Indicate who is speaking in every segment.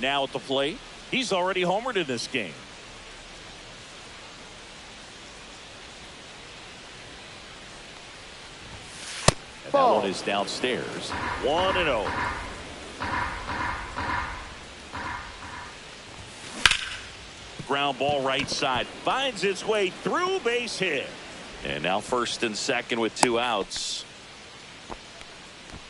Speaker 1: Now at the plate, he's already homered in this game. And that one is downstairs. 1-0. Ground ball right side. Finds its way through, base hit. And now first and second with 2 outs.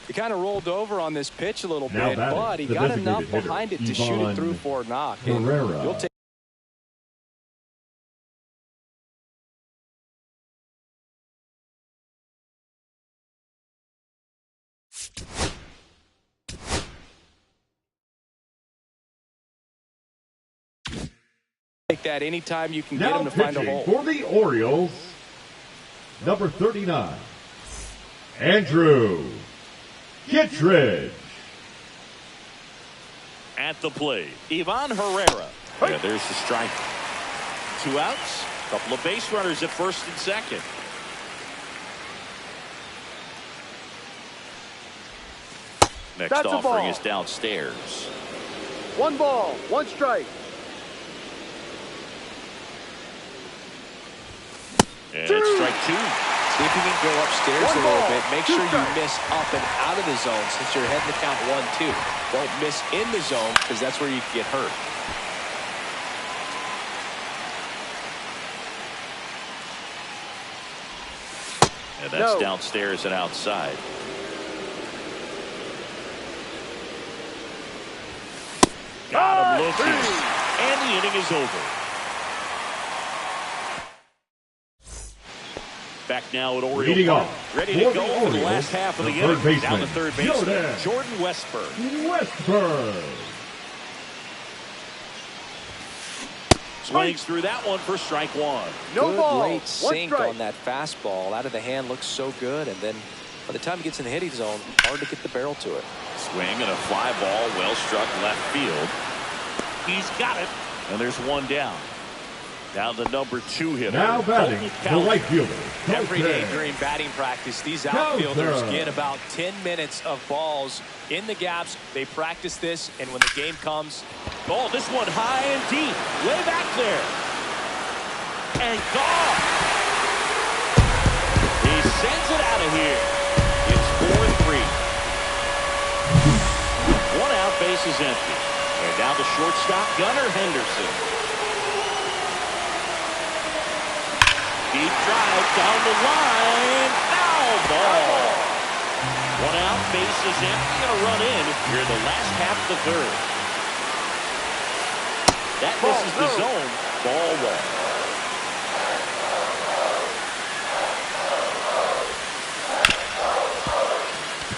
Speaker 2: He kind of rolled over on this pitch a little
Speaker 3: Now
Speaker 2: bit,
Speaker 3: batting,
Speaker 2: but he
Speaker 3: the
Speaker 2: got
Speaker 3: designated
Speaker 2: enough
Speaker 3: hitter,
Speaker 2: behind it to shoot it
Speaker 3: Ivan
Speaker 2: through for a knock. And
Speaker 3: Herrera.
Speaker 2: you'll take that anytime you can get
Speaker 3: Now
Speaker 2: him to find a
Speaker 3: pitching
Speaker 2: hole.
Speaker 3: for the Orioles, number 39, Andrew Kittredge.
Speaker 1: At the plate, Ivan Herrera. Yeah, there's the strike. 2 outs. Couple of base runners at first and second. Next
Speaker 4: That's a
Speaker 1: offering
Speaker 4: ball.
Speaker 1: is downstairs.
Speaker 4: 1 ball, 1 strike.
Speaker 1: And it's strike 2.
Speaker 2: See if you can go upstairs a
Speaker 4: One
Speaker 2: little
Speaker 4: ball,
Speaker 2: bit. Make
Speaker 4: 2
Speaker 2: sure you
Speaker 4: strikes.
Speaker 2: miss up and out of the zone since you're heading to count 1-2. Don't miss in the zone because that's where you can get hurt.
Speaker 1: And that's
Speaker 4: No.
Speaker 1: downstairs and outside. Got him looking. And the inning is over. Back now at Oriole
Speaker 3: Leading
Speaker 1: Park.
Speaker 3: off
Speaker 1: Ready
Speaker 3: for
Speaker 1: to
Speaker 3: the
Speaker 1: go for the
Speaker 3: Orioles,
Speaker 1: last half of the
Speaker 3: the
Speaker 1: inning.
Speaker 3: third
Speaker 1: Down to
Speaker 3: baseman,
Speaker 1: third baseman,
Speaker 3: Jordan
Speaker 1: Westburg.
Speaker 3: Westburg.
Speaker 1: Swings through that one for strike 1.
Speaker 4: No
Speaker 2: Good
Speaker 4: ball,
Speaker 2: late
Speaker 4: 1
Speaker 2: sink
Speaker 4: strike.
Speaker 2: on that fastball. Out of the hand looks so good. And then by the time he gets in the hitting zone, hard to get the barrel to it.
Speaker 1: Swing and a fly ball, well struck left field. He's got it. And there's 1 down. Now the number 2 hitter.
Speaker 3: Now batting,
Speaker 1: Colton
Speaker 3: the
Speaker 1: Cowser.
Speaker 3: right fielder.
Speaker 2: Every day
Speaker 3: Colton.
Speaker 2: during batting practice, these outfielders
Speaker 3: Cowser.
Speaker 2: get about 10 minutes of balls in the gaps. They practice this, and when the game comes,
Speaker 1: Oh, this one high and deep. Way back there. And gone. He sends it out of here. It's 4-3. 1 out, base is empty. And now the shortstop, Gunnar Henderson. Deep drive down the line. Foul ball. 1 out, base is empty. Going to run in here in the last half of the third. That misses the zone. Ball 1.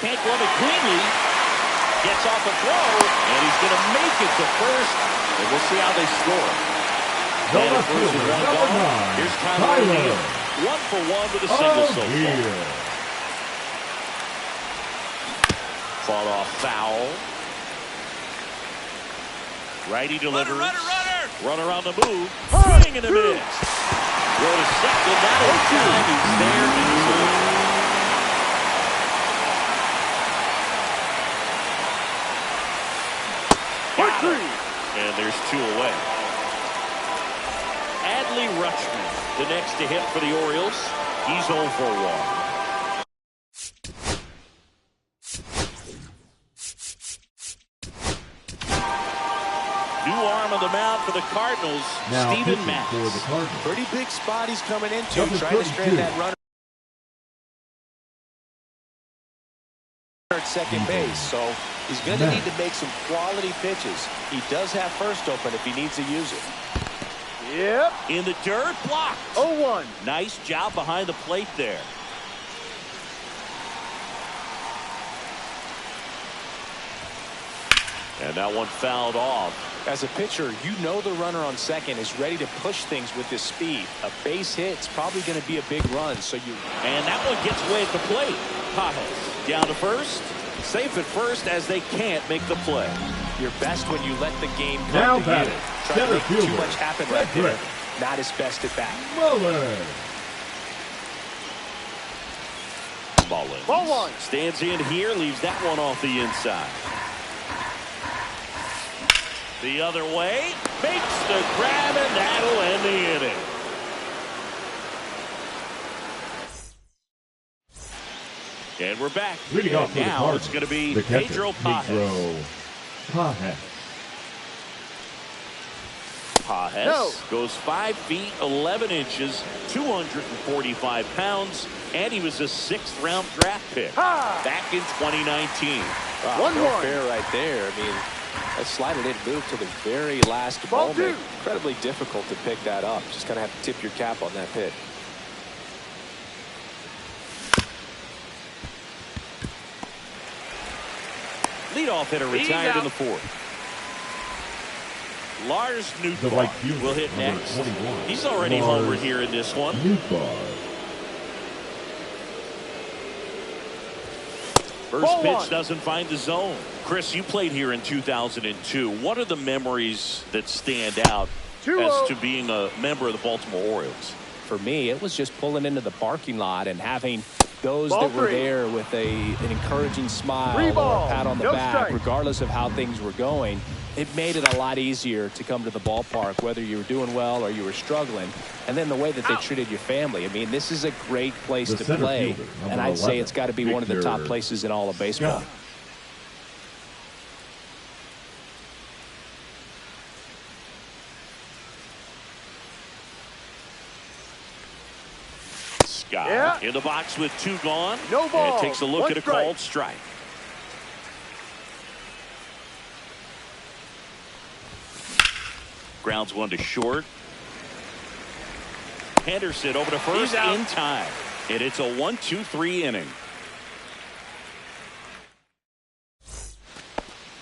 Speaker 1: Can't glove it cleanly. Gets off a throw, and he's going to make it to first. And we'll see how they score.
Speaker 3: The
Speaker 1: Man at
Speaker 3: left
Speaker 1: first with
Speaker 3: fielder,
Speaker 1: 1
Speaker 3: number
Speaker 1: gone.
Speaker 3: 9,
Speaker 1: Here's Tyler
Speaker 3: Tyler
Speaker 1: O'Neill. 1 for 1 with a single so far.
Speaker 3: O'Neill.
Speaker 1: Fought off foul. Righty delivers. Runner on the move. Swing and a miss. Go to second. That is time. He's there easily. Got it. And there's 2 away. Adley Rutschman, the next to hit for the Orioles. He's 0 for 1. New arm on the mound for the Cardinals,
Speaker 3: Now
Speaker 1: Steven
Speaker 3: pitching
Speaker 1: Matz.
Speaker 3: for the Cardinals.
Speaker 2: pretty big spot he's coming into,
Speaker 3: Number
Speaker 2: trying to
Speaker 3: 32.
Speaker 2: strand that runner at second base. So he's going to need to make some quality pitches. He does have first open if he needs to use it.
Speaker 4: Yep.
Speaker 1: In the dirt, blocked.
Speaker 4: 0-1.
Speaker 1: Nice job behind the plate there. And that one fouled off.
Speaker 2: As a pitcher, you know the runner on second is ready to push things with his speed. A base hit's probably going to be a big run, so you...
Speaker 1: And that one gets away at the plate. Pajes down to first. Safe at first as they can't make the play.
Speaker 2: You're best when you let the game come
Speaker 3: Now
Speaker 2: to you.
Speaker 3: batting,
Speaker 2: Try to
Speaker 3: center
Speaker 2: make too
Speaker 3: fielder,
Speaker 2: much happen right there.
Speaker 3: Frederick.
Speaker 2: Not his best at bat.
Speaker 3: Mullins.
Speaker 1: Mullins.
Speaker 4: Ball 1.
Speaker 1: Stands in here, leaves that one off the inside. The other way, makes the grab, and that'll end the inning. And we're back.
Speaker 3: Leading off for the
Speaker 1: now
Speaker 3: Cardinals,
Speaker 1: it's going to be
Speaker 3: the catcher,
Speaker 1: Pedro Pages.
Speaker 3: Pedro Pages.
Speaker 1: Pages
Speaker 4: No.
Speaker 1: goes 5 feet 11 inches, 245 pounds, and he was a 6th-round draft pick
Speaker 4: Ha!
Speaker 1: back in 2019.
Speaker 2: Wow,
Speaker 4: 1-1.
Speaker 2: no fair right there. I mean, that slider didn't move to the very last
Speaker 4: Ball
Speaker 2: moment.
Speaker 4: 2.
Speaker 2: Incredibly difficult to pick that up. Just kind of have to tip your cap on that pitch.
Speaker 1: Leadoff hitter
Speaker 4: He's
Speaker 1: retired in
Speaker 4: out.
Speaker 1: the 4th. Lars
Speaker 3: The
Speaker 1: Nootbaar
Speaker 3: right fielder,
Speaker 1: will hit
Speaker 3: number
Speaker 1: next.
Speaker 3: 21.
Speaker 1: He's already
Speaker 3: Lars
Speaker 1: homered here in this one.
Speaker 3: Nootbaar.
Speaker 1: First
Speaker 4: Ball
Speaker 1: pitch
Speaker 4: 1.
Speaker 1: doesn't find the zone. Chris, you played here in 2002. What are the memories that stand out
Speaker 4: 2-0.
Speaker 1: as to being a member of the Baltimore Orioles?
Speaker 2: For me, it was just pulling into the parking lot and having those
Speaker 4: Ball
Speaker 2: that were
Speaker 4: 3.
Speaker 2: there with an encouraging smile
Speaker 4: 3
Speaker 2: or a
Speaker 4: balls,
Speaker 2: pat on the
Speaker 4: no
Speaker 2: back,
Speaker 4: strikes.
Speaker 2: regardless of how things were going. It made it a lot easier to come to the ballpark, whether you were doing well or you were struggling. And then the way that they treated your family. I mean, this is a great place
Speaker 3: The
Speaker 2: to
Speaker 3: center
Speaker 2: play.
Speaker 3: fielder, number
Speaker 2: And I'd say
Speaker 3: 11,
Speaker 2: it's got to be one of the top
Speaker 3: Victor
Speaker 2: places in all of baseball.
Speaker 3: Scott.
Speaker 1: Scott
Speaker 4: Yeah.
Speaker 1: in the box with 2 gone.
Speaker 4: No ball.
Speaker 1: And takes a look
Speaker 4: 1
Speaker 1: at a
Speaker 4: strike.
Speaker 1: called strike. Grounds 1 to short. Henderson over to first
Speaker 4: He's out.
Speaker 1: in time. And it's a 1-2-3 inning.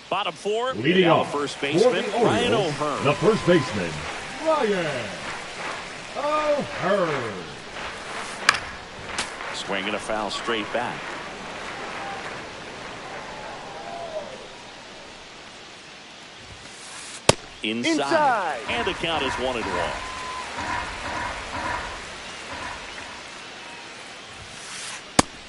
Speaker 1: Bottom 4.
Speaker 3: Leading
Speaker 1: now
Speaker 3: off
Speaker 1: first
Speaker 3: for
Speaker 1: baseman
Speaker 3: the Orioles,
Speaker 1: Ryan O'Hearn.
Speaker 3: the first baseman, Ryan O'Hearn.
Speaker 1: Swinging a foul straight back. Inside. And the count is 1-1.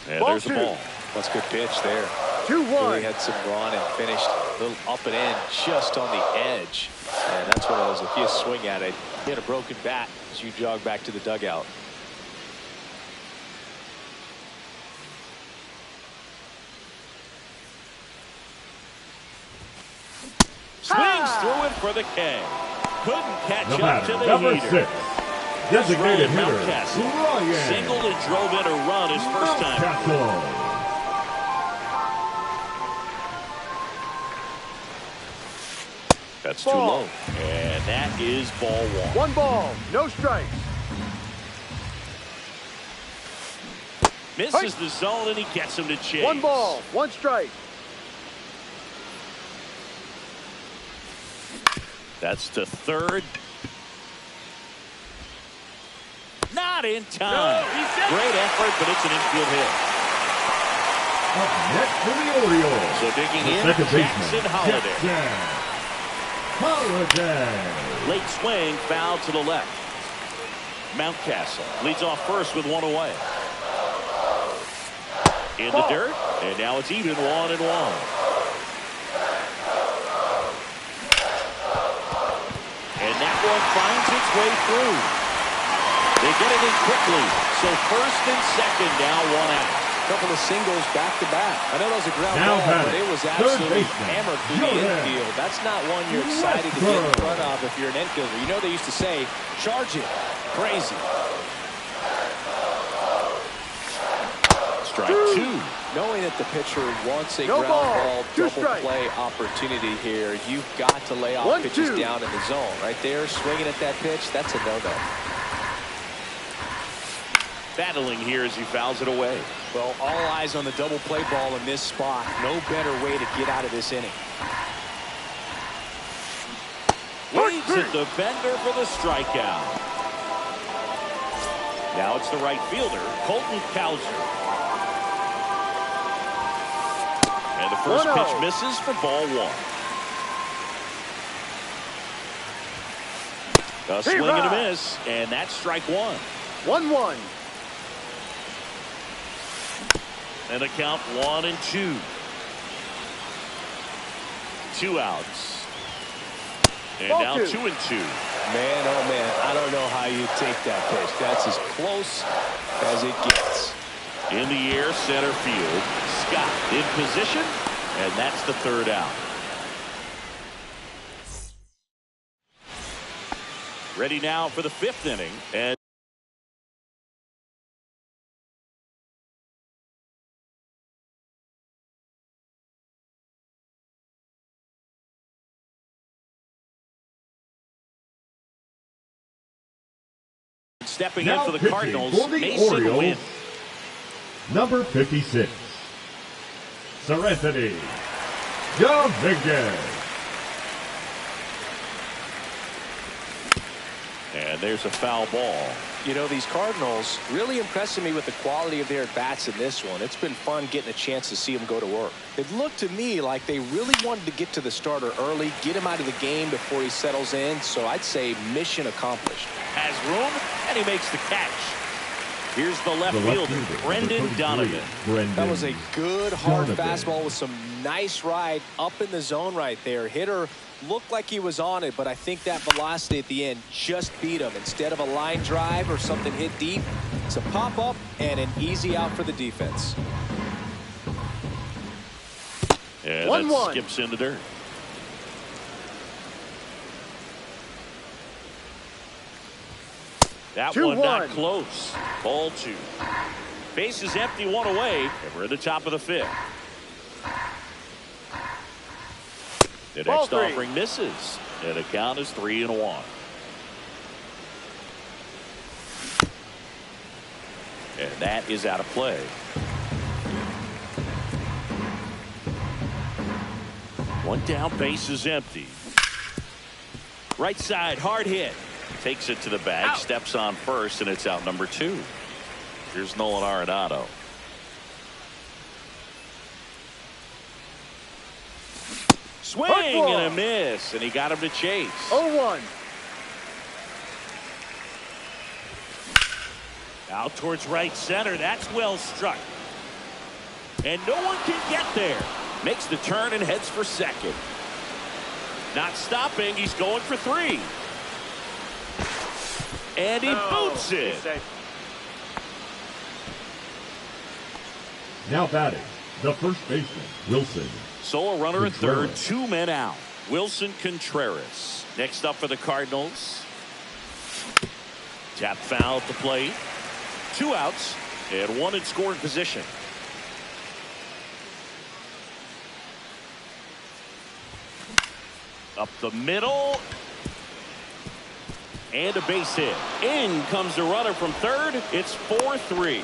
Speaker 1: And
Speaker 4: Ball
Speaker 1: there's the
Speaker 4: 2.
Speaker 1: ball.
Speaker 2: That's a good pitch there.
Speaker 4: 2-1.
Speaker 2: Really had some run and finished a little up and in just on the edge. And that's what it was. If you swing at it, you had a broken bat as you jog back to the dugout.
Speaker 1: Swings through it for the K. Couldn't catch
Speaker 3: The
Speaker 1: up to
Speaker 3: batter,
Speaker 1: the
Speaker 3: number
Speaker 1: heater.
Speaker 3: 6, designated
Speaker 1: Ryan
Speaker 3: hitter,
Speaker 1: Mountcastle
Speaker 3: Ryan
Speaker 1: singled and drove in a run his first time.
Speaker 3: Mountcastle.
Speaker 1: That's too
Speaker 4: Ball.
Speaker 1: low. And that is ball 1.
Speaker 4: 1 ball, no strikes.
Speaker 1: Misses the zone and he gets him to chase.
Speaker 4: 1 ball, 1 strike.
Speaker 1: That's to third. Not in time. Great effort, but it's an infield hit.
Speaker 3: Up next for the Orioles,
Speaker 1: So digging
Speaker 3: the
Speaker 1: in,
Speaker 3: second
Speaker 1: Jackson
Speaker 3: baseman,
Speaker 1: Holiday.
Speaker 3: Jackson Holiday.
Speaker 1: Late swing, foul to the left. Mountcastle leads off first with 1 away. In the dirt, and now it's even 1-1. And that one finds its way through. They get it in quickly. So first and second now 1 out.
Speaker 2: Couple of singles back to back. I know that was a ground
Speaker 3: Now
Speaker 2: ball, but
Speaker 3: batting,
Speaker 2: it was
Speaker 3: third
Speaker 2: absolutely
Speaker 3: baseman,
Speaker 2: hammered through the
Speaker 3: Johan
Speaker 2: infield. That's not one you're excited to get in
Speaker 3: Westbrook.
Speaker 2: front of if you're an infielder. You know they used to say, charge it. Crazy.
Speaker 1: Strike 2.
Speaker 2: Knowing that the pitcher wants a
Speaker 4: No
Speaker 2: ground
Speaker 4: ball.
Speaker 2: ball
Speaker 4: 2
Speaker 2: double
Speaker 4: strikes.
Speaker 2: play opportunity here, you've got to lay off
Speaker 4: 1-2.
Speaker 2: pitches down in the zone. Right there, swinging at that pitch, that's a no-no.
Speaker 1: Battling here as he fouls it away.
Speaker 2: Well, all eyes on the double play ball in this spot. No better way to get out of this inning.
Speaker 1: Waves at the bender for the strikeout. Now it's the right fielder, Colton Cowser. And the first
Speaker 4: 1-0.
Speaker 1: pitch misses for ball 1. A swing and a miss, and that's strike 1.
Speaker 4: 1-1.
Speaker 1: And a count 1-2. 2 outs. And
Speaker 4: Ball
Speaker 1: now
Speaker 4: 2.
Speaker 1: 2-2.
Speaker 2: Man, oh man, I don't know how you take that pitch. That's as close as it gets.
Speaker 1: In the air, center field. Scott in position, and that's the third out. Ready now for the fifth inning. And stepping in
Speaker 3: Now
Speaker 1: for the
Speaker 3: pitching
Speaker 1: Cardinals,
Speaker 3: for the
Speaker 1: Mason
Speaker 3: Orioles,
Speaker 1: Wynn.
Speaker 3: number 56, Serenity Dominguez.
Speaker 1: And there's a foul ball.
Speaker 2: You know, these Cardinals really impressing me with the quality of their at-bats in this one. It's been fun getting a chance to see them go to work. It looked to me like they really wanted to get to the starter early, get him out of the game before he settles in. So I'd say mission accomplished.
Speaker 1: Has room, and he makes the catch. Here's the left fielder, Brendan Donovan.
Speaker 2: That was a good, hard
Speaker 3: Donovan.
Speaker 2: fastball with some nice ride up in the zone right there. Hitter looked like he was on it, but I think that velocity at the end just beat him. Instead of a line drive or something hit deep, it's a pop-up and an easy out for the defense.
Speaker 1: And
Speaker 4: 1-1.
Speaker 1: that skips in the dirt. That
Speaker 4: 2-1.
Speaker 1: one not close. Ball 2. Base is empty, 1 away, and we're at the top of the fifth. The
Speaker 4: Ball
Speaker 1: next
Speaker 4: 3.
Speaker 1: offering misses, and the count is 3-1. And that is out of play. One down, base is empty. Right side, hard hit. Takes it to the bag,
Speaker 4: Out.
Speaker 1: steps on first, and it's out number 2. Here's Nolan Arenado. Swing and a miss, and he got him to chase.
Speaker 4: 0-1.
Speaker 1: Out towards right center. That's well struck. And no one can get there. Makes the turn and heads for second. Not stopping. He's going for 3. And he boots it.
Speaker 3: Now batting, the first baseman, Wilson.
Speaker 1: So a runner at third,
Speaker 3: Contreras.
Speaker 1: 2 men out. Wilson Contreras. Next up for the Cardinals. Tap foul at the plate. 2 outs and 1 in scoring position. Up the middle. And a base hit. In comes the runner from third. It's 4-3.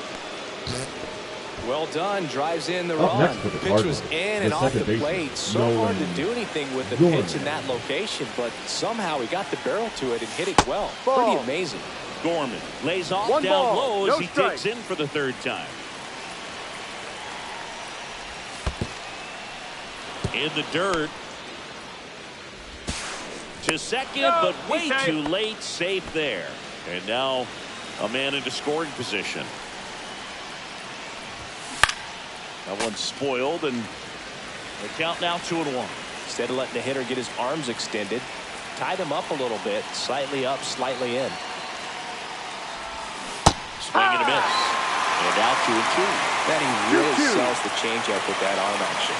Speaker 2: Well done. Drives in the
Speaker 3: Up
Speaker 2: run.
Speaker 3: next for the
Speaker 2: Pitch was
Speaker 3: Cardinals,
Speaker 2: in and
Speaker 3: the
Speaker 2: off the
Speaker 3: second baseman,
Speaker 2: plate. So
Speaker 3: Nolan
Speaker 2: hard to do anything with the
Speaker 3: Gorman.
Speaker 2: pitch in that location, but somehow he got the barrel to it and hit it well.
Speaker 4: Ball.
Speaker 2: Pretty amazing.
Speaker 1: Gorman lays off
Speaker 4: 1
Speaker 1: down
Speaker 4: ball,
Speaker 1: low
Speaker 4: no
Speaker 1: as he
Speaker 4: strike.
Speaker 1: digs in for the third time. In the dirt. To second, but way too late. Safe there. And now a man into scoring position. That one's spoiled, and the count now 2-1.
Speaker 2: Instead of letting the hitter get his arms extended, tied him up a little bit, slightly up, slightly in.
Speaker 1: Swing and a miss. And now 2-2.
Speaker 2: Then he really
Speaker 4: 2-2.
Speaker 2: sells the changeup with that arm action.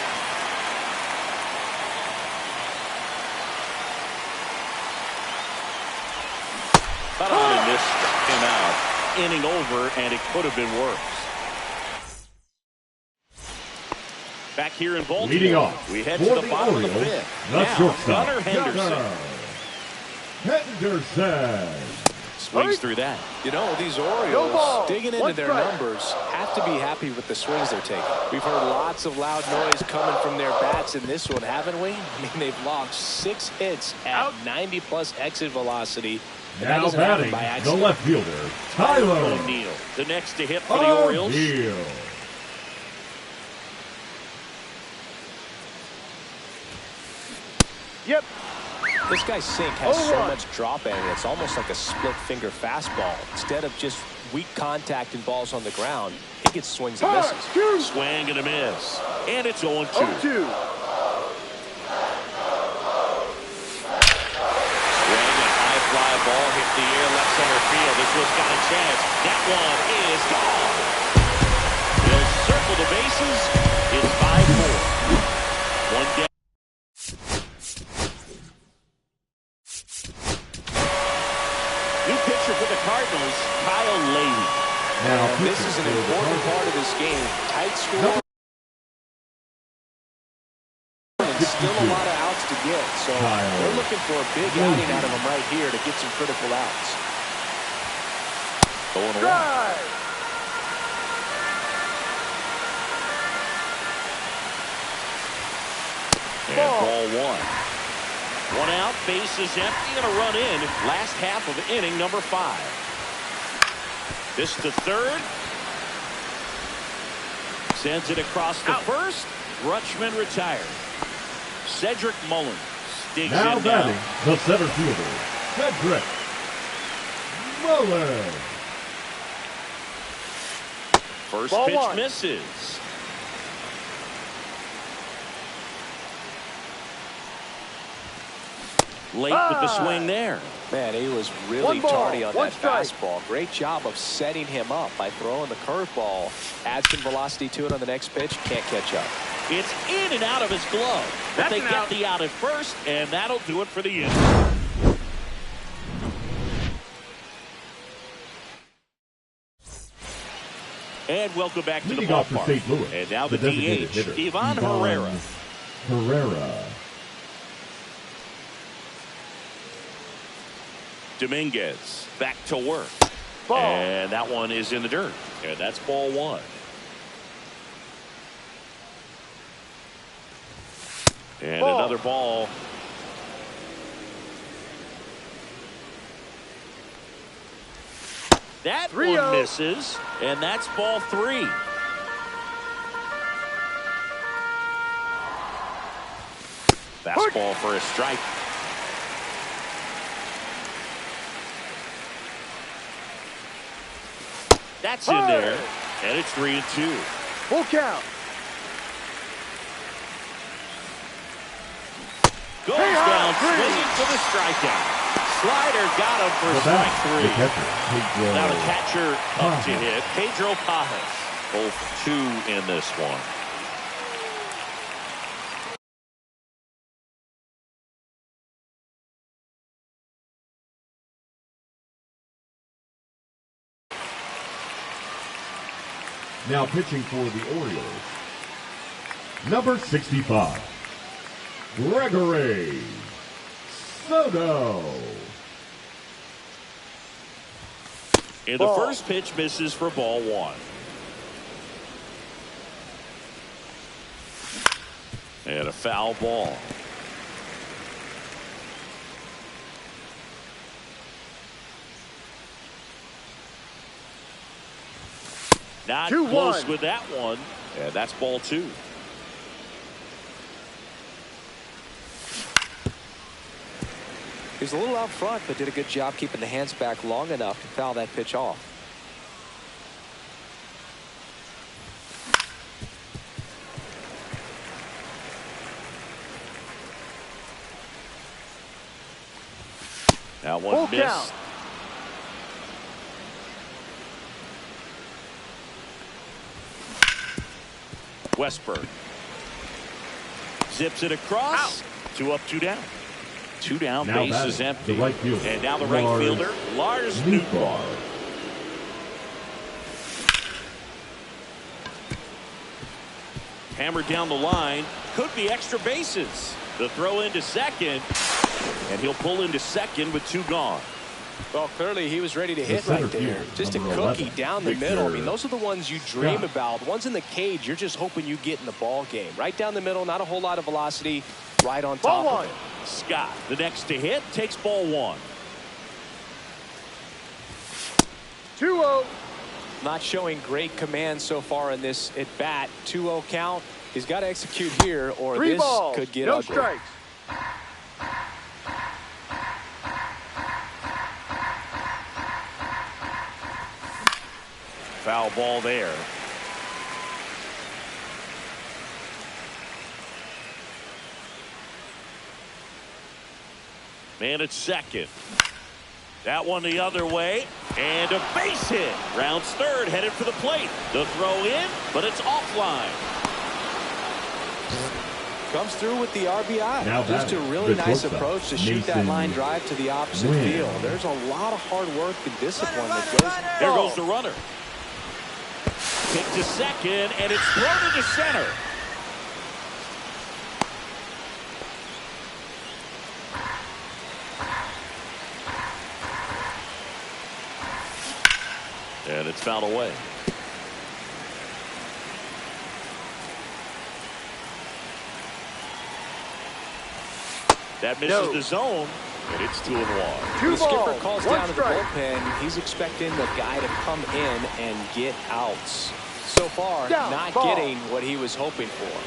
Speaker 1: Thought I missed him out. Inning over, and it could have been worse. Back here in Baltimore,
Speaker 3: Leading off
Speaker 1: we head
Speaker 3: for
Speaker 1: to the
Speaker 3: the
Speaker 1: bottom of the
Speaker 3: Orioles,
Speaker 1: fifth.
Speaker 3: the
Speaker 1: Now,
Speaker 3: shortstop,
Speaker 1: Gunnar Henderson
Speaker 3: Henderson.
Speaker 1: swings through that.
Speaker 2: You know, these
Speaker 4: No
Speaker 2: Orioles,
Speaker 4: ball.
Speaker 2: digging into
Speaker 4: 1
Speaker 2: their
Speaker 4: strike.
Speaker 2: numbers, have to be happy with the swings they're taking. We've heard lots of loud noise coming from their bats in this one, haven't we? I mean, they've logged 6 hits at
Speaker 4: Out.
Speaker 2: 90-plus exit velocity. And that
Speaker 3: Now
Speaker 2: doesn't happen
Speaker 3: batting,
Speaker 2: by
Speaker 3: the
Speaker 2: accident.
Speaker 3: left fielder, Tyler
Speaker 1: O'Neill, the next to hit for the Orioles.
Speaker 3: O'Neill.
Speaker 4: Yep.
Speaker 2: This guy's sink has so
Speaker 4: 0-1.
Speaker 2: much drop in it. It's almost like a split finger fastball. Instead of just weak contact and balls on the ground, he gets swings and
Speaker 4: Hard.
Speaker 2: misses.
Speaker 4: 2.
Speaker 1: Swing and a miss. And it's 0-2.
Speaker 4: 0-2.
Speaker 1: the air left center field. This one's got a chance. That one is gone. He'll circle the bases. It's 5-4. One down. New pitcher for the Cardinals, Kyle Leahy.
Speaker 3: Now,
Speaker 2: This is an important part of this game. Tight score. And still a lot of outs to get. So they're looking for a big outing out of him right here to get some critical outs.
Speaker 1: Going away.
Speaker 4: Drive.
Speaker 1: And ball one. One out, base is empty, and a run in. Last half of inning number 5. This to third. Sends it across the first. Rutschman retired. Cedric Mullins digs
Speaker 3: now
Speaker 1: in
Speaker 3: batting
Speaker 1: now.
Speaker 3: the center fielder, Cedric Mullins.
Speaker 1: First
Speaker 4: Ball
Speaker 1: pitch
Speaker 4: one.
Speaker 1: misses. Late with the swing there.
Speaker 2: Man, he was really
Speaker 4: One ball,
Speaker 2: tardy on
Speaker 4: one
Speaker 2: that
Speaker 4: strike.
Speaker 2: fastball. Great job of setting him up by throwing the curveball. Add some velocity to it on the next pitch. Can't catch up.
Speaker 1: It's in and out of his glove. But
Speaker 4: That's
Speaker 1: they
Speaker 4: an
Speaker 1: get
Speaker 4: out.
Speaker 1: the out at first, and that'll do it for the inning. And welcome back to the
Speaker 3: Leading off for
Speaker 1: ballpark.
Speaker 3: St. Louis,
Speaker 1: And now the
Speaker 3: designated
Speaker 1: DH,
Speaker 3: hitter,
Speaker 1: Ivan Herrera.
Speaker 3: Herrera.
Speaker 1: Dominguez back to work.
Speaker 4: Ball.
Speaker 1: And that one is in the dirt. And that's ball one. And
Speaker 4: Ball.
Speaker 1: another ball. That
Speaker 4: 3-0.
Speaker 1: one misses. And that's ball 3. Fastball for a strike. That's in there. And it's 3-2.
Speaker 4: Full count.
Speaker 1: Goes
Speaker 4: Hey,
Speaker 1: down
Speaker 4: three.
Speaker 1: swinging for the strikeout. Slider got him for
Speaker 3: The
Speaker 1: strike
Speaker 3: bat, the
Speaker 1: 3.
Speaker 3: catcher, Pedro.
Speaker 1: Now the catcher up to
Speaker 3: Pajas.
Speaker 1: hit. Pedro Pajas. Both 2 in this one.
Speaker 3: Now pitching for the Orioles, number 65, Gregory Soto.
Speaker 1: And the
Speaker 4: Ball.
Speaker 1: first pitch misses for ball 1. And a foul ball. Not
Speaker 4: 2-1.
Speaker 1: close with that one. And that's ball 2.
Speaker 2: He was a little out front, but did a good job keeping the hands back long enough to foul that pitch off.
Speaker 1: That one
Speaker 4: Full
Speaker 1: missed.
Speaker 4: count.
Speaker 1: Westberg zips it across. 2 up, 2 down. 2 down,
Speaker 3: Now
Speaker 1: base is
Speaker 3: batting,
Speaker 1: empty.
Speaker 3: the right fielder,
Speaker 1: And now the right
Speaker 3: Lars
Speaker 1: fielder, Lars Nootbaar. Hammered down the line. Could be extra bases. The throw into second. And he'll pull into second with 2 gone.
Speaker 2: Well, clearly he was ready to hit
Speaker 3: center
Speaker 2: right there.
Speaker 3: fielder,
Speaker 2: Just a
Speaker 3: number
Speaker 2: cookie
Speaker 3: 11,
Speaker 2: down the middle. I mean,
Speaker 3: Victor
Speaker 2: those are the ones you dream
Speaker 3: Scott.
Speaker 2: about. Ones in the cage, you're just hoping you get in the ball game. Right down the middle, not a whole lot of velocity. Right on top
Speaker 4: Ball
Speaker 2: of
Speaker 4: 1.
Speaker 2: it.
Speaker 1: Scott, the next to hit, takes ball 1.
Speaker 4: 2-0.
Speaker 2: Not showing great command so far in this at bat. 2-0 count. He's got to execute here, or
Speaker 4: 3
Speaker 2: this
Speaker 4: balls.
Speaker 2: could get
Speaker 4: No
Speaker 2: ugly.
Speaker 4: strikes.
Speaker 1: Foul ball there. Man at second. That one the other way. And a base hit. Rounds third, headed for the plate. The throw in, but it's offline.
Speaker 2: Comes through with the RBI.
Speaker 3: Now
Speaker 2: just a really nice approach to shoot that line drive to the opposite field. There's a lot of hard work and discipline that goes.
Speaker 1: There goes the runner. Kick to second, and it's thrown into center. And it's fouled away. That misses the zone, and it's 2-1.
Speaker 2: The skipper calls down to the bullpen. He's expecting the guy to come in and get outs. So far, not getting what he was hoping for.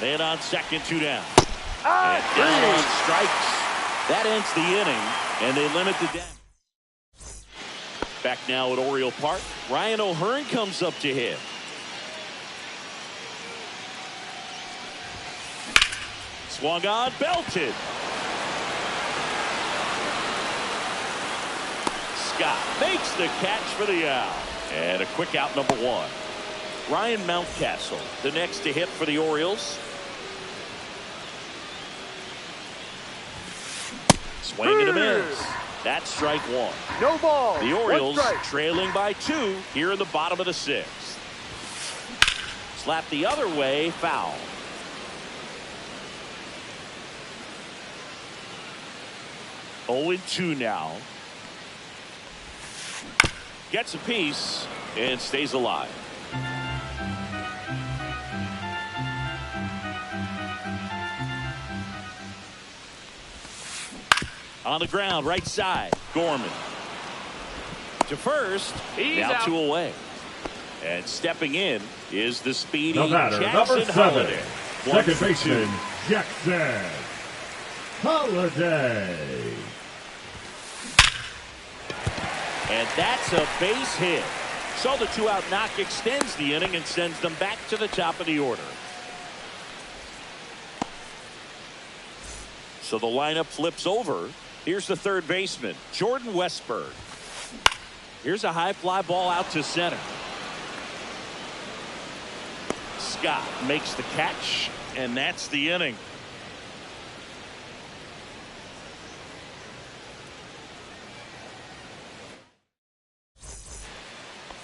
Speaker 1: And on second, 2 down. And down on strikes. That ends the inning, and they limit the damage. Back now at Oriole Park. Ryan O'Hearn comes up to hit. Swung on, belted. Scott makes the catch for the out. And a quick out, number 1. Ryan Mountcastle, the next to hit for the Orioles. Swing and a miss. That's strike 1.
Speaker 4: No ball.
Speaker 1: The Orioles trailing by 2 here in the bottom of the 6th. Slap the other way, foul. Oh, 2 now. Gets a piece and stays alive. On the ground, right side, Gorman. To first, he's now out. 2 away. And stepping in is the speedy Jackson Holliday.
Speaker 3: Second baseman, Jackson Holliday.
Speaker 1: And that's a base hit. So the 2-out knock extends the inning and sends them back to the top of the order. So the lineup flips over. Here's the third baseman, Jordan Westburg. Here's a high fly ball out to center. Scott makes the catch, and that's the inning.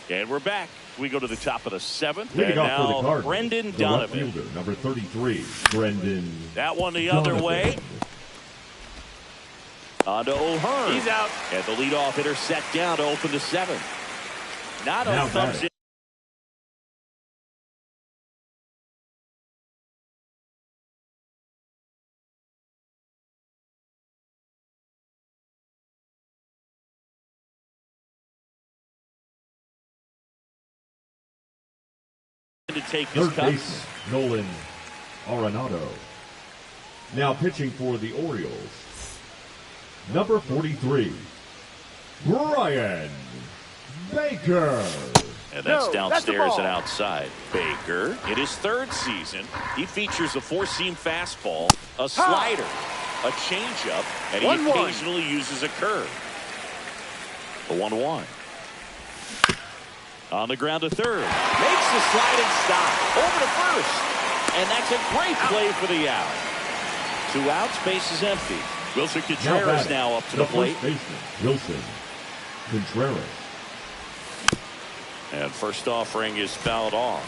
Speaker 1: And we're back. We go to the top of the 7th.
Speaker 3: Leading
Speaker 1: and
Speaker 3: off for the
Speaker 1: now
Speaker 3: Cardinals,
Speaker 1: Brendan
Speaker 3: the
Speaker 1: Donovan.
Speaker 3: left fielder, number 33, Brendan.
Speaker 1: That one the other way. On to O'Hearn. He's out. And the leadoff hitter set down to open the 7th. Nato comes in. To take his
Speaker 3: third baseman, Nolan Arenado. Now pitching for the Orioles, number 43, Brian Baker.
Speaker 1: And that's downstairs and outside. Baker, in his 3rd season, he features a 4-seam fastball, a slider, a changeup, and he occasionally uses a curve. The 1-1. On the ground to third. Makes the sliding stop. Over to first. And that's a great play for the out. 2 outs, base is empty. Wilson Contreras now up to the plate.
Speaker 3: First baseman, Wilson Contreras.
Speaker 1: And first offering is fouled off.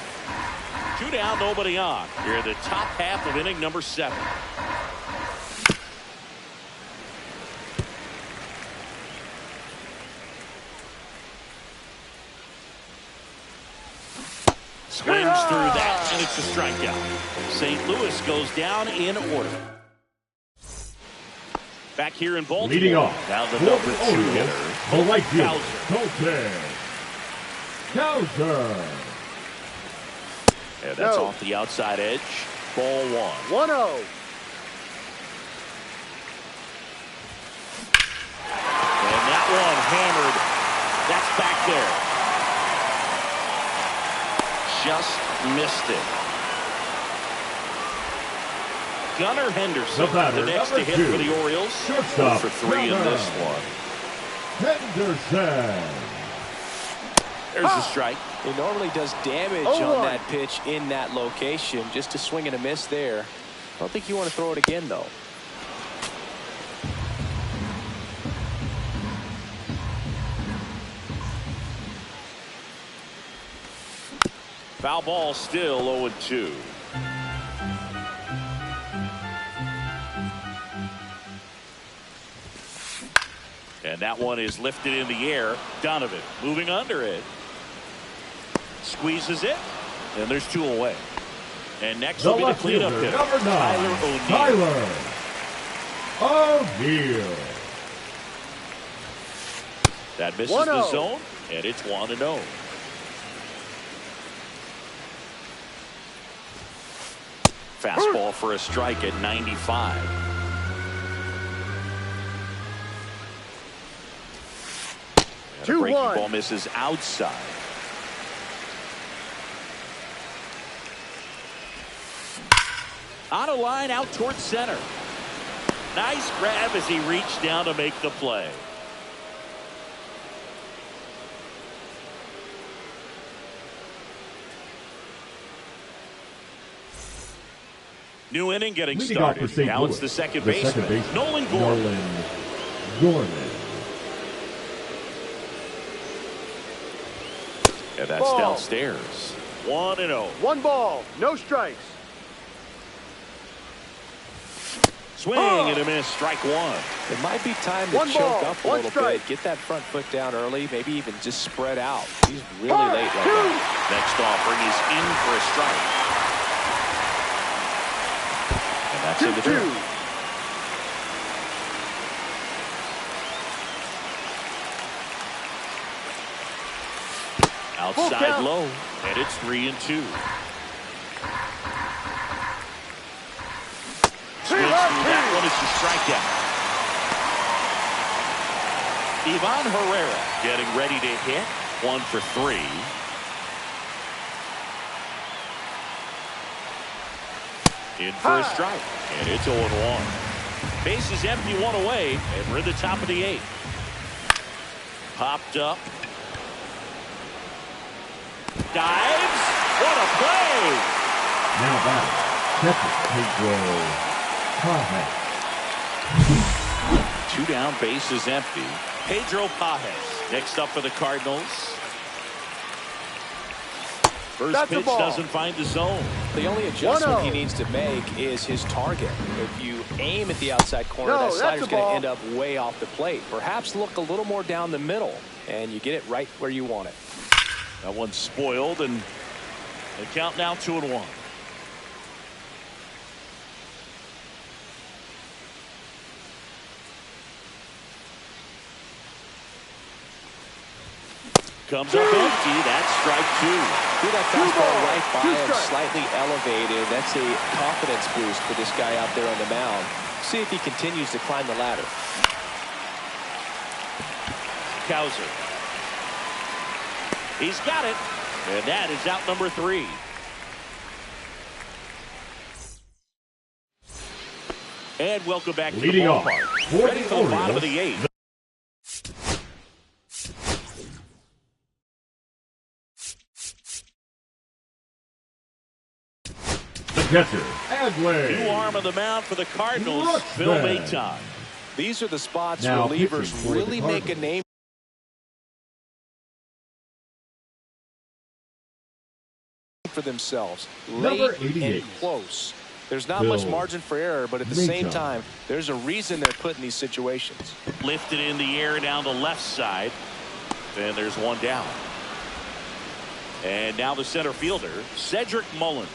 Speaker 1: 2 down, nobody on. Here in the top half of inning number 7. Swings through that, and it's a strikeout. St. Louis goes down in order. Back here in Baltimore.
Speaker 3: Leading off,
Speaker 1: now the number 2 hitter,
Speaker 3: the right fielder, Colton Cowser.
Speaker 1: And that's
Speaker 4: No.
Speaker 1: off the outside edge. Ball one.
Speaker 4: 1-0.
Speaker 1: And that one hammered. That's back there. Just missed it. Gunnar Henderson,
Speaker 3: The batter,
Speaker 1: the next to
Speaker 3: number
Speaker 1: hit
Speaker 3: two.
Speaker 1: for the Orioles.
Speaker 3: Shortstop,
Speaker 1: 0 for 3 in
Speaker 3: Gunnar.
Speaker 1: this one.
Speaker 3: Henderson.
Speaker 1: There's a strike.
Speaker 2: He normally does damage
Speaker 4: 0-1.
Speaker 2: on that pitch in that location. Just a swing and a miss there. I don't think you want to throw it again, though.
Speaker 1: Foul ball, still 0-2. And that one is lifted in the air. Donovan moving under it. Squeezes it. And there's 2 away. And next will
Speaker 3: The
Speaker 1: be the
Speaker 3: left
Speaker 1: cleanup
Speaker 3: fielder,
Speaker 1: hitter,
Speaker 3: number 9,
Speaker 1: Tyler O'Neill.
Speaker 3: Tyler O'Neill.
Speaker 1: That misses
Speaker 4: 1-0.
Speaker 1: the zone, and it's 1-0. Fastball for a strike at 95. And a breaking
Speaker 4: 2-1.
Speaker 1: ball misses outside. On a line out towards center. Nice grab as he reached down to make the play. New inning getting
Speaker 3: Leading off for
Speaker 1: started.
Speaker 3: St.
Speaker 1: Now
Speaker 3: Louis,
Speaker 1: it's the second
Speaker 3: the
Speaker 1: baseman,
Speaker 3: second baseman,
Speaker 1: Nolan Gorman.
Speaker 3: Nolan Gorman.
Speaker 1: And that's
Speaker 4: Ball.
Speaker 1: downstairs. 1-0.
Speaker 4: 1 ball, no strikes.
Speaker 1: Swing and a miss. Strike one.
Speaker 2: It might be time to
Speaker 4: 1
Speaker 2: choke
Speaker 4: ball,
Speaker 2: up a
Speaker 4: 1
Speaker 2: little
Speaker 4: strike.
Speaker 2: bit. Get that front foot down early. Maybe even just spread out. He's really
Speaker 4: Ball,
Speaker 2: late right
Speaker 4: 2.
Speaker 2: now.
Speaker 1: Next offering is in for a strike. And that's in the
Speaker 4: 2-2.
Speaker 1: dirt.
Speaker 4: Full
Speaker 1: Outside
Speaker 4: count.
Speaker 1: low. And it's 3-2. Swings through that one. It's a strikeout. Ivan Herrera getting ready to hit. 1 for 3. In for a strike. And it's 0-1. Base is empty, 1 away. And we're in the top of the 8th. Popped up. Dives. What a play.
Speaker 3: Now back, catcher Pedro Pajes.
Speaker 1: 2 down, base is empty. Pedro Pajes next up for the Cardinals. First
Speaker 4: That's a
Speaker 1: pitch
Speaker 4: ball.
Speaker 1: doesn't find the zone.
Speaker 2: The only adjustment
Speaker 4: 1-0.
Speaker 2: he needs to make is his target. If you aim at the outside corner,
Speaker 4: No,
Speaker 2: that
Speaker 4: that's
Speaker 2: slider's
Speaker 4: a
Speaker 2: going to
Speaker 4: ball.
Speaker 2: end up way off the plate. Perhaps look a little more down the middle, and you get it right where you want it.
Speaker 1: That one's spoiled, and the count now 2-1. Comes up empty. That's strike 2.
Speaker 2: Threw that
Speaker 4: 2
Speaker 2: fastball
Speaker 4: balls,
Speaker 2: right by
Speaker 4: 2
Speaker 2: him,
Speaker 4: strikes.
Speaker 2: slightly elevated. That's a confidence boost for this guy out there on the mound. See if he continues to climb the ladder.
Speaker 1: Cowser. He's got it. And that is out number 3. And welcome back to the
Speaker 3: Leading off
Speaker 1: ballpark.
Speaker 3: for
Speaker 1: Ready
Speaker 3: the
Speaker 1: for the bottom of
Speaker 3: Orioles,
Speaker 1: the 8th.
Speaker 3: The catcher, Adley.
Speaker 1: New arm of the mound for the Cardinals,
Speaker 3: Rutschman.
Speaker 1: Phil Maton.
Speaker 2: These are the spots
Speaker 3: Now
Speaker 2: relievers
Speaker 3: pitching for the
Speaker 2: really make a
Speaker 3: Cardinals.
Speaker 2: name for themselves.
Speaker 3: Number
Speaker 2: Late
Speaker 3: 88.
Speaker 2: and close. There's not much
Speaker 3: Bill
Speaker 2: margin for error, but at the same
Speaker 3: Maton.
Speaker 2: time, there's a reason they're put in these situations.
Speaker 1: Lifted in the air down the left side. And there's one down. And now the center fielder, Cedric Mullins.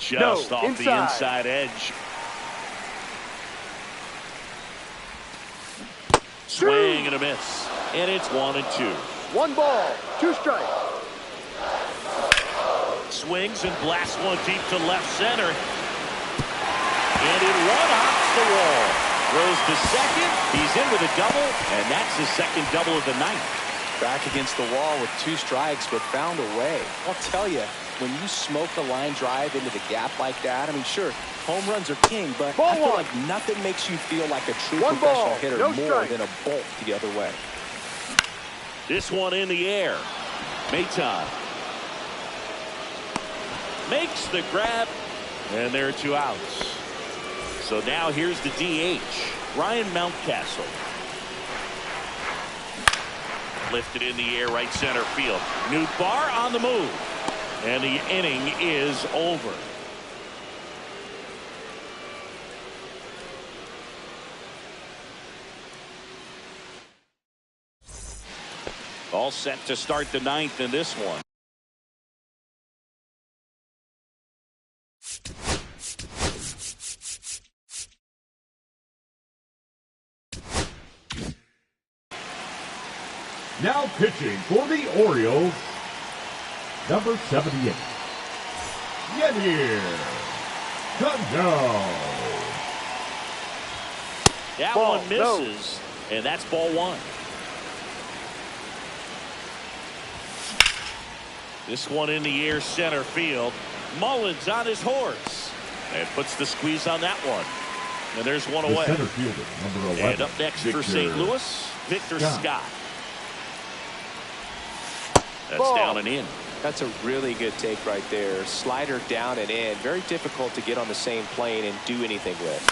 Speaker 1: Just
Speaker 4: No,
Speaker 1: off the
Speaker 4: inside.
Speaker 1: inside edge. Swing and a miss. And it's 1-2.
Speaker 4: 1 ball, 2 strikes.
Speaker 1: Swings and blasts one deep to left center. And it one-hops the wall. Throws to second. He's in with a double, and that's his second double of the night.
Speaker 2: Back against the wall with 2 strikes, but found a way. I'll tell you, when you smoke a line drive into the gap like that, I mean, sure, home runs are king, but I feel like nothing makes you feel like a true professional hitter more than a bolt the other way.
Speaker 1: This one in the air. Maton makes the grab, and there are 2 outs. So now here's the DH, Ryan Mountcastle. Lifted in the air, right center field. Nootbaar on the move. And the inning is over. All set to start the 9th in this one.
Speaker 3: Now pitching for the Orioles, number 78, Yennier Cano.
Speaker 1: That one misses, and that's ball 1. This one in the air, center field. Mullins on his horse and puts the squeeze on that one. And there's one away.
Speaker 3: The center fielder, number 11.
Speaker 1: And up next for St. Louis, Victor Scott. That's down and in.
Speaker 2: That's a really good take right there. Slider down and in. Very difficult to get on the same plane and do anything with.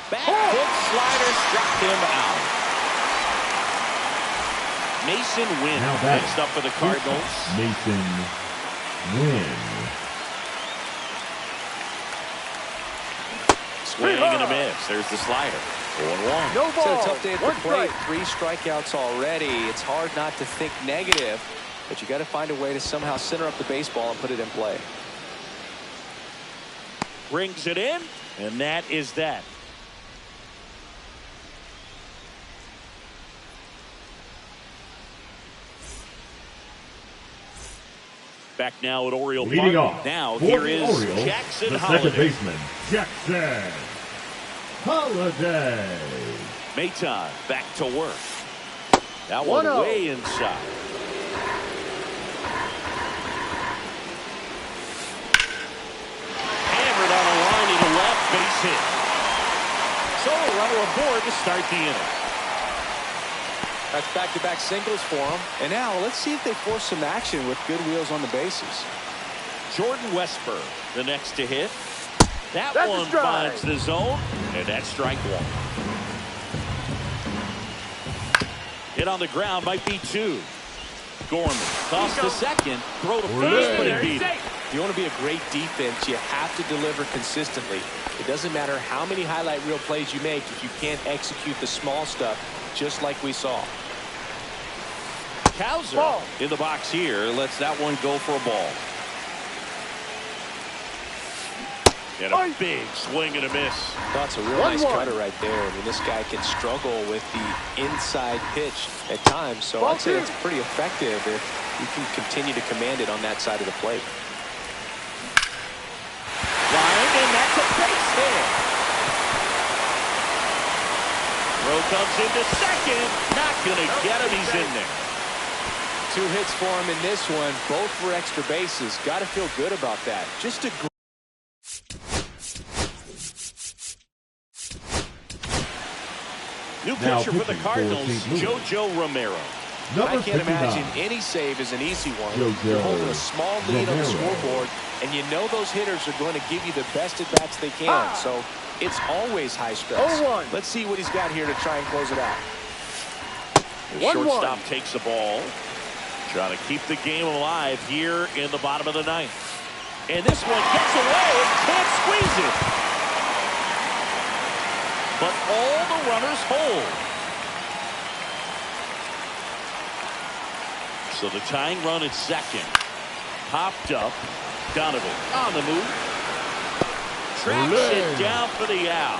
Speaker 1: Back foot slider struck him out. Mason Wynn next up for the Cardinals.
Speaker 3: Mason Wynn.
Speaker 1: Swing and a miss. There's the slider. 0-1.
Speaker 4: No ball.
Speaker 2: It's a tough day at the plate. 3 strikeouts already. It's hard not to think negative, but you got to find a way to somehow center up the baseball and put it in play.
Speaker 1: Brings it in, and that is that. Back now at Oriole
Speaker 3: Leading
Speaker 1: Park.
Speaker 3: off
Speaker 1: Now
Speaker 3: for
Speaker 1: here
Speaker 3: the
Speaker 1: is
Speaker 3: Orioles,
Speaker 1: Jackson
Speaker 3: the
Speaker 1: Holliday.
Speaker 3: second baseman, Jackson Holliday.
Speaker 1: Maton back to work. That one way inside. Hammered on a line to the left, base hit. So a runner aboard to start the inning.
Speaker 2: That's back-to-back singles for him. And now let's see if they force some action with good wheels on the bases.
Speaker 1: Jordan Westburg, the next to hit. That's one finds the zone, and that's strike 1. Hit on the ground might be 2. Gorman toss to second, throw to first, but it beat him.
Speaker 2: If you want to be a great defense, you have to deliver consistently. It doesn't matter how many highlight reel plays you make if you can't execute the small stuff, just like we saw.
Speaker 1: Cowser in the box here lets that one go for a ball. And a big swing and a miss.
Speaker 2: That's a real nice cutter right there. I mean, this guy can struggle with the inside pitch at times, so I'd say it's pretty effective if you can continue to command it on that side of the plate.
Speaker 1: Line, and that's a base hit. Throw comes into second. Not going to get him. He's in there.
Speaker 2: 2 hits for him in this one. Both for extra bases. Got to feel good about that. Just a
Speaker 1: new pitcher for the Cardinals, JoJo Romero.
Speaker 2: I can't imagine any save is an easy one. You're holding a small lead on the scoreboard, and you know those hitters are going to give you the best at-bats they can. So it's always high stress. Let's see what he's got here to try and close it out.
Speaker 1: The shortstop takes the ball. Trying to keep the game alive here in the bottom of the 9th. And this one gets away and can't squeeze it. all the runners hold. So the tying run at second. Popped up. Donovan on the move. Tracks it down for the out.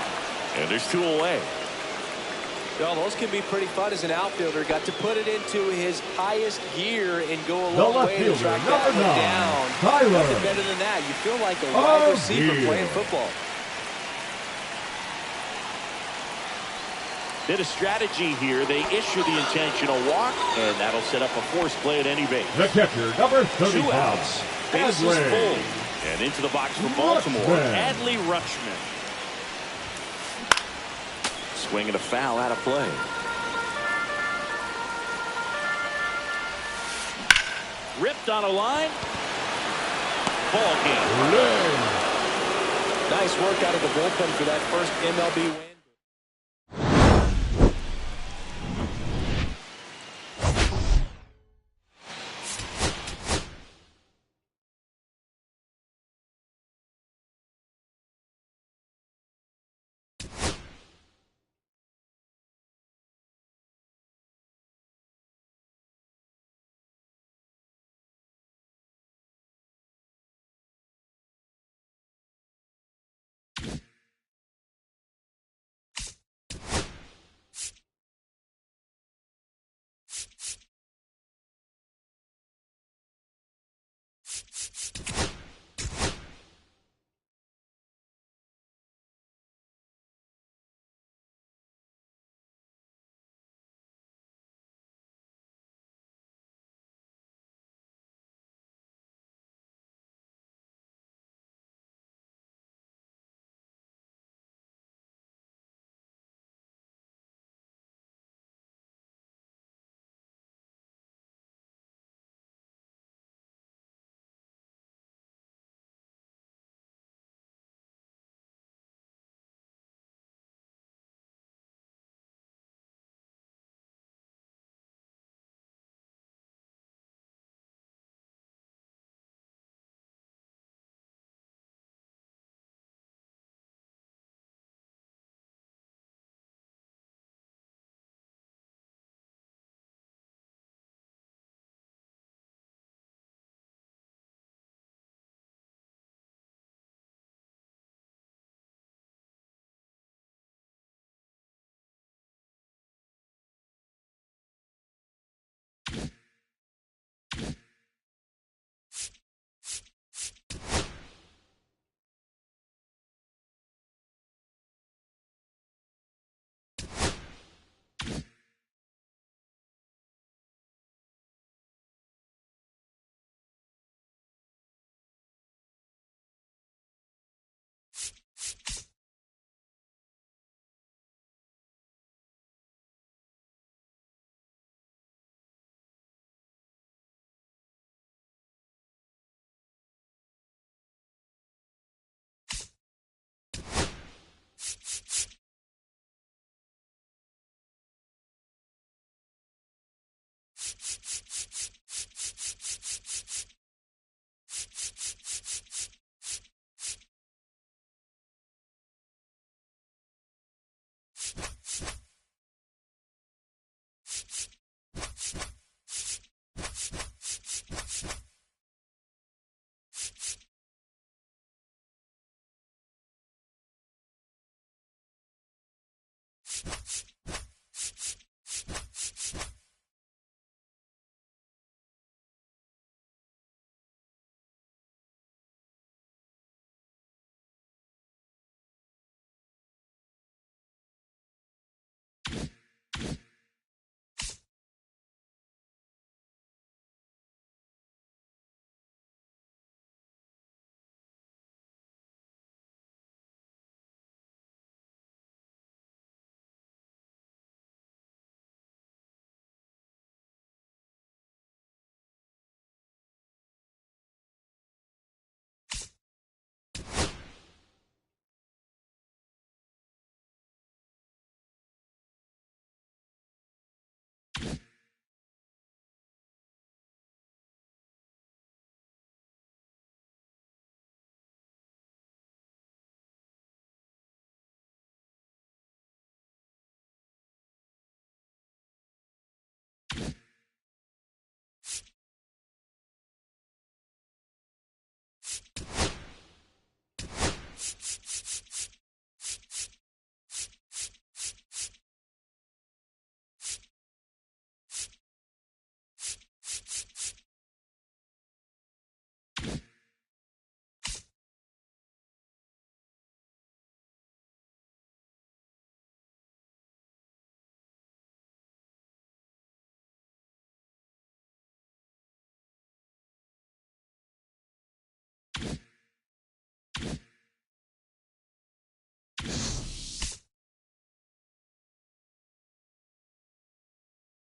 Speaker 1: And there's 2 away.
Speaker 2: Well, those can be pretty fun as an outfielder. Got to put it into his highest gear and go a
Speaker 3: The
Speaker 2: long
Speaker 3: left
Speaker 2: way to
Speaker 3: fielder,
Speaker 2: track that
Speaker 3: number
Speaker 2: one
Speaker 3: 9,
Speaker 2: down.
Speaker 3: Tyler.
Speaker 2: Nothing better than that. You feel like a wide receiver playing football.
Speaker 1: Bit of strategy here. They issue the intentional walk, and that'll set up a force play at any base.
Speaker 3: The catcher, number 35.
Speaker 1: 2 outs. Bases
Speaker 3: Adley
Speaker 1: full. And into the box for Baltimore.
Speaker 3: Rutschman.
Speaker 1: Adley Rutschman. Swinging a foul out of play. Ripped on a line. Ball game.
Speaker 2: Nice work out of the bullpen for that first MLB win.